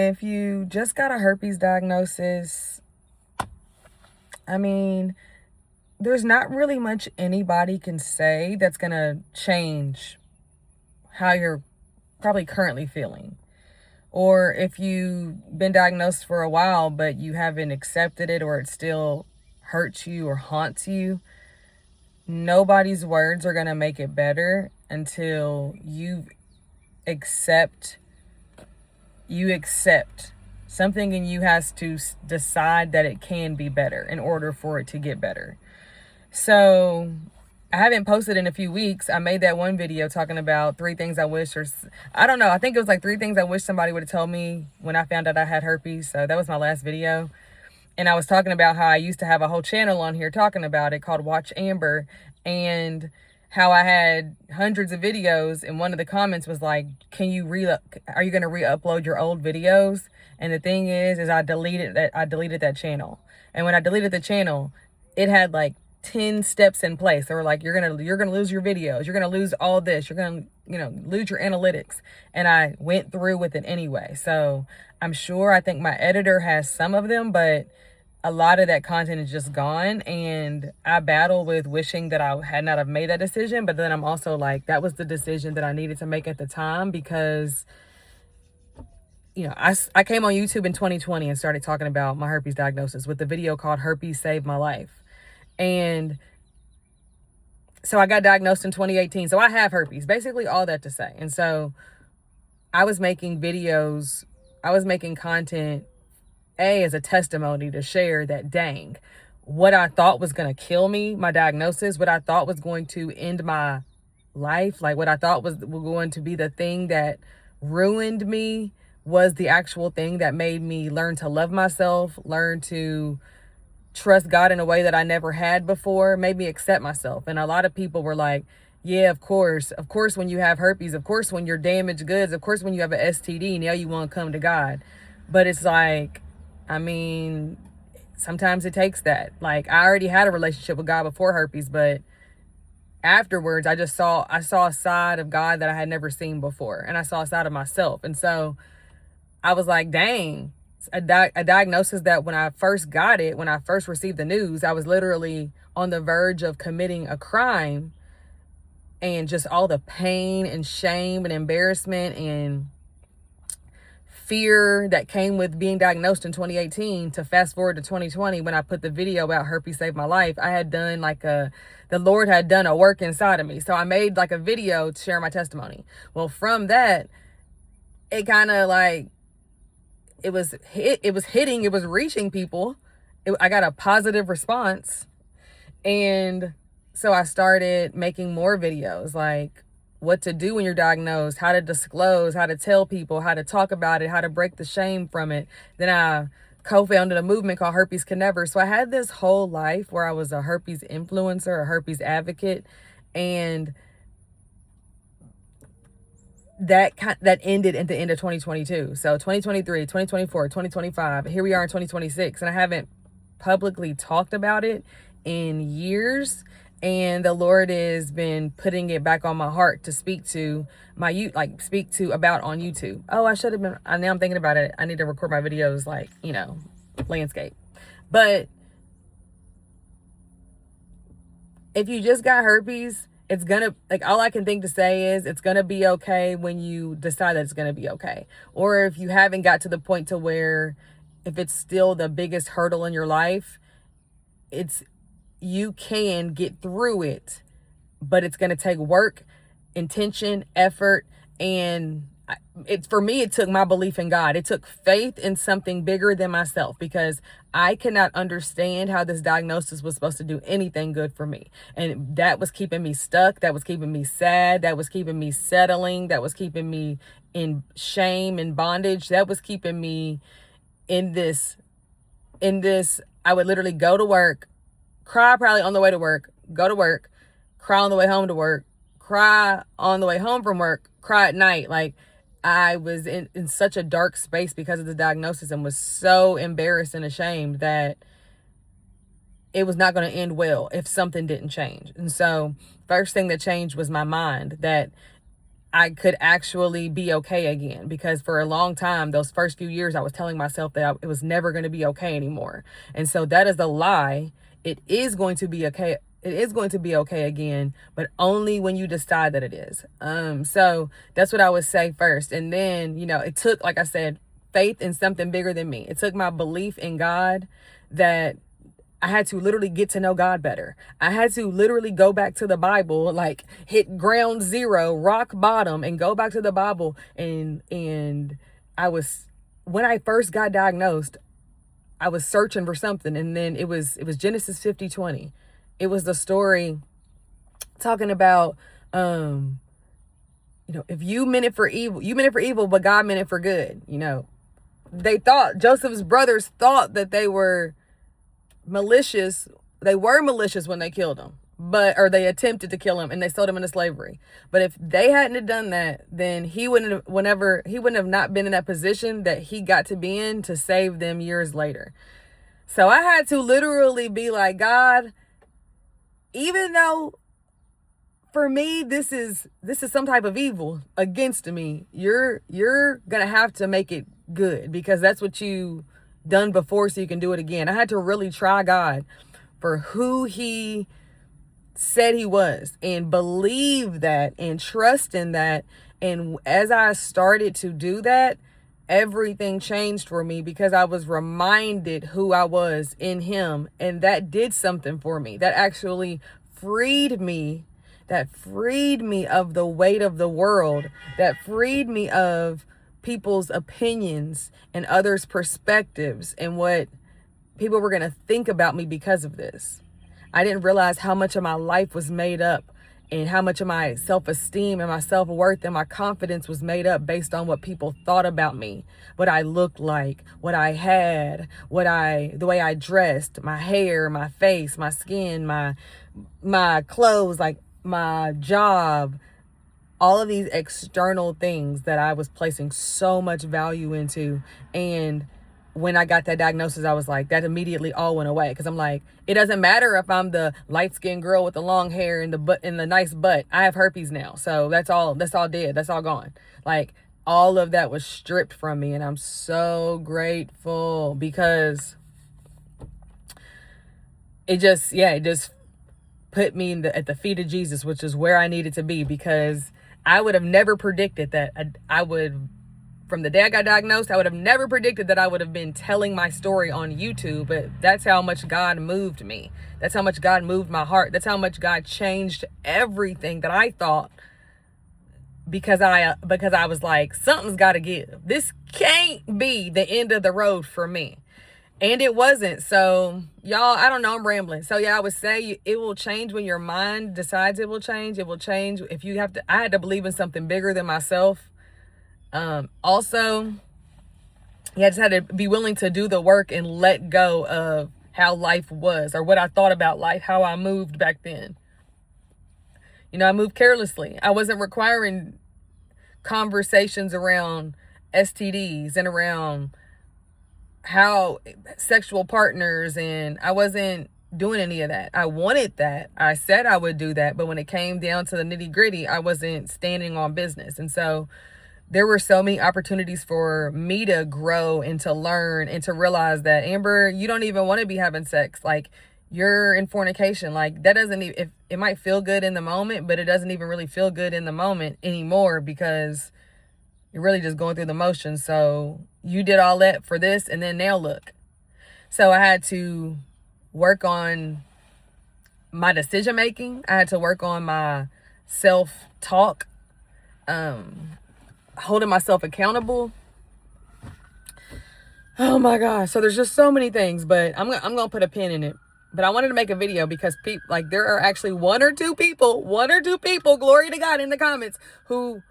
If you just got a herpes diagnosis, I mean, there's not really much anybody can say that's going to change how you're probably currently feeling. Or if you've been diagnosed for a while, but you haven't accepted it, or it still hurts you or haunts you, nobody's words are going to make it better until you accept something in you has to decide that it can be better in order for it to get better. So I haven't posted in a few weeks. I made that one video talking about 3 things I wish, or I don't know, I think it was like 3 things I wish somebody would have told me when I found out I had herpes. So that was my last video. And I was talking about how I used to have a whole channel on here talking about it called Watch Amber, and how I had hundreds of videos, and one of the comments was like, are you going to re-upload your old videos? And the thing is I deleted that channel. And when I deleted the channel, it had like 10 steps in place. They were like, you're going to lose your videos. You're going to lose all this. You're going to, lose your analytics. And I went through with it anyway. So I think my editor has some of them, but a lot of that content is just gone. And I battle with wishing that I had not have made that decision. But then I'm also like, that was the decision that I needed to make at the time, because I came on YouTube in 2020 and started talking about my herpes diagnosis with the video called Herpes Saved My Life. And so I got diagnosed in 2018. So I have herpes, basically all that to say. And so I was making videos, I was making content, as a testimony to share that, dang, what I thought was going to kill me, my diagnosis, what I thought was going to end my life, like what I thought was going to be the thing that ruined me, was the actual thing that made me learn to love myself, learn to trust God in a way that I never had before, made me accept myself. And a lot of people were like, yeah, of course, when you have herpes, of course, when you're damaged goods, of course, when you have an STD, now you want to come to God. But it's like, sometimes it takes that. Like, I already had a relationship with God before herpes, but afterwards, I saw a side of God that I had never seen before. And I saw a side of myself. And so I was like, dang, a diagnosis that when I first got it, when I first received the news, I was literally on the verge of committing a crime, and just all the pain and shame and embarrassment and fear that came with being diagnosed in 2018 to fast forward to 2020, when I put the video about Herpes Saved My Life. I had done the Lord had done a work inside of me. So I made like a video to share my testimony. Well, from that, it kind of like, it was reaching people. I got a positive response. And so I started making more videos, like what to do when you're diagnosed, how to disclose, how to tell people, how to talk about it, how to break the shame from it. Then I co-founded a movement called Herpes Can Never. So I had this whole life where I was a herpes influencer, a herpes advocate, and that ended at the end of 2022. So 2023, 2024, 2025, here we are in 2026, and I haven't publicly talked about it in years. And the Lord has been putting it back on my heart to speak to about on YouTube. Oh, I should have been, now I'm thinking about it, I need to record my videos landscape. But if you just got herpes, it's gonna, all I can think to say is it's gonna be okay when you decide that it's gonna be okay. Or if you haven't got to the point to where, if it's still the biggest hurdle in your life, you can get through it, but it's going to take work, intention, effort. And for me, it took my belief in God. It took faith in something bigger than myself, because I cannot understand how this diagnosis was supposed to do anything good for me. And that was keeping me stuck. That was keeping me sad. That was keeping me settling. That was keeping me in shame and bondage. That was keeping me in this, I would literally go to work, cry probably on the way to work, go to work, cry on the way home to work, cry on the way home from work, cry at night. Like, I was in such a dark space because of the diagnosis, and was so embarrassed and ashamed that it was not going to end well if something didn't change. And so first thing that changed was my mind, that I could actually be okay again. Because for a long time, those first few years, I was telling myself that it was never going to be okay anymore. And so that is the lie. It is going to be okay. It is going to be okay again, but only when you decide that it is. So that's what I would say first. And then, it took, like I said, faith in something bigger than me. It took my belief in God that I had to literally get to know God better. I had to literally go back to the Bible, like hit ground zero, rock bottom, and go back to the Bible. And when I first got diagnosed, I was searching for something, and then it was Genesis 50:20. It was the story talking about, if you meant it for evil, you meant it for evil, but God meant it for good. Joseph's brothers thought that they were malicious. They were malicious when they killed him, or they attempted to kill him, and they sold him into slavery. But if they hadn't have done that, then he wouldn't have not been in that position that he got to be in to save them years later. So I had to literally be like, God, even though for me this is some type of evil against me, you're gonna have to make it good, because that's what you done before, so you can do it again. I had to really try God for who he said he was, and believe that, and trust in that. And as I started to do that, everything changed for me, because I was reminded who I was in him. And that did something for me. That actually freed me. That freed me of the weight of the world. That freed me of people's opinions and others' perspectives, and what people were going to think about me because of this. I didn't realize how much of my life was made up, and how much of my self-esteem and my self-worth and my confidence was made up based on what people thought about me, what I looked like, what I had, the way I dressed, my hair, my face, my skin, my clothes, like my job, all of these external things that I was placing so much value into. And when I got that diagnosis, I was like, that immediately all went away. Because I'm like, it doesn't matter if I'm the light-skinned girl with the long hair and the nice butt. I have herpes now. So that's all dead. That's all gone. Like, all of that was stripped from me. And I'm so grateful, because it just put me at the feet of Jesus, which is where I needed to be. Because I would have never predicted that from the day I got diagnosed, I would have never predicted that I would have been telling my story on YouTube. But that's how much God moved me. That's how much God moved my heart. That's how much God changed everything that I thought, because I was like, something's got to give. This can't be the end of the road for me. And it wasn't. So, y'all, I don't know, I'm rambling. So, yeah, I would say it will change when your mind decides it will change. It will change if I had to believe in something bigger than myself. Also, I just had to be willing to do the work and let go of how life was, or what I thought about life, how I moved back then. I moved carelessly. I wasn't requiring conversations around STDs and around how sexual partners, and I wasn't doing any of that. I wanted that. I said I would do that, but when it came down to the nitty gritty, I wasn't standing on business. And so there were so many opportunities for me to grow and to learn and to realize that, Amber, you don't even want to be having sex. Like, you're in fornication. Like, that doesn't even, it might feel good in the moment, but it doesn't even really feel good in the moment anymore, because you're really just going through the motions. So you did all that for this, and then now look. So I had to work on my decision making. I had to work on my self-talk, holding myself accountable. Oh my gosh. So there's just so many things, but I'm gonna put a pin in it. But I wanted to make a video because there are actually one or two people, glory to God, in the comments, who,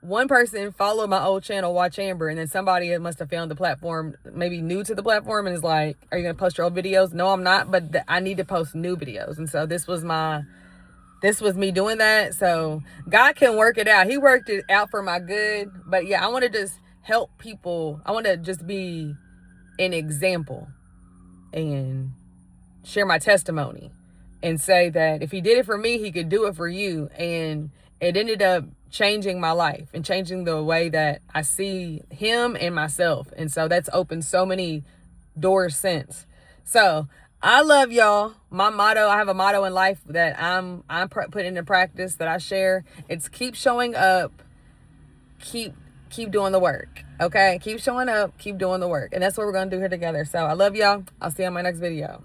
one person followed my old channel, Watch Amber, and then somebody must have found the platform, maybe new to the platform, and is like, are you going to post your old videos? No, I'm not, but I need to post new videos. And so this was me doing that. So God can work it out. He worked it out for my good. But yeah, I want to just help people. I want to just be an example and share my testimony and say that if he did it for me, he could do it for you. And it ended up changing my life and changing the way that I see him and myself. And so that's opened so many doors since. So I love y'all. My motto, I have a motto in life that I'm putting into practice, that I share. It's keep showing up, keep doing the work. Okay, keep showing up, keep doing the work. And that's what we're going to do here together. So I love y'all. I'll see you on my next video.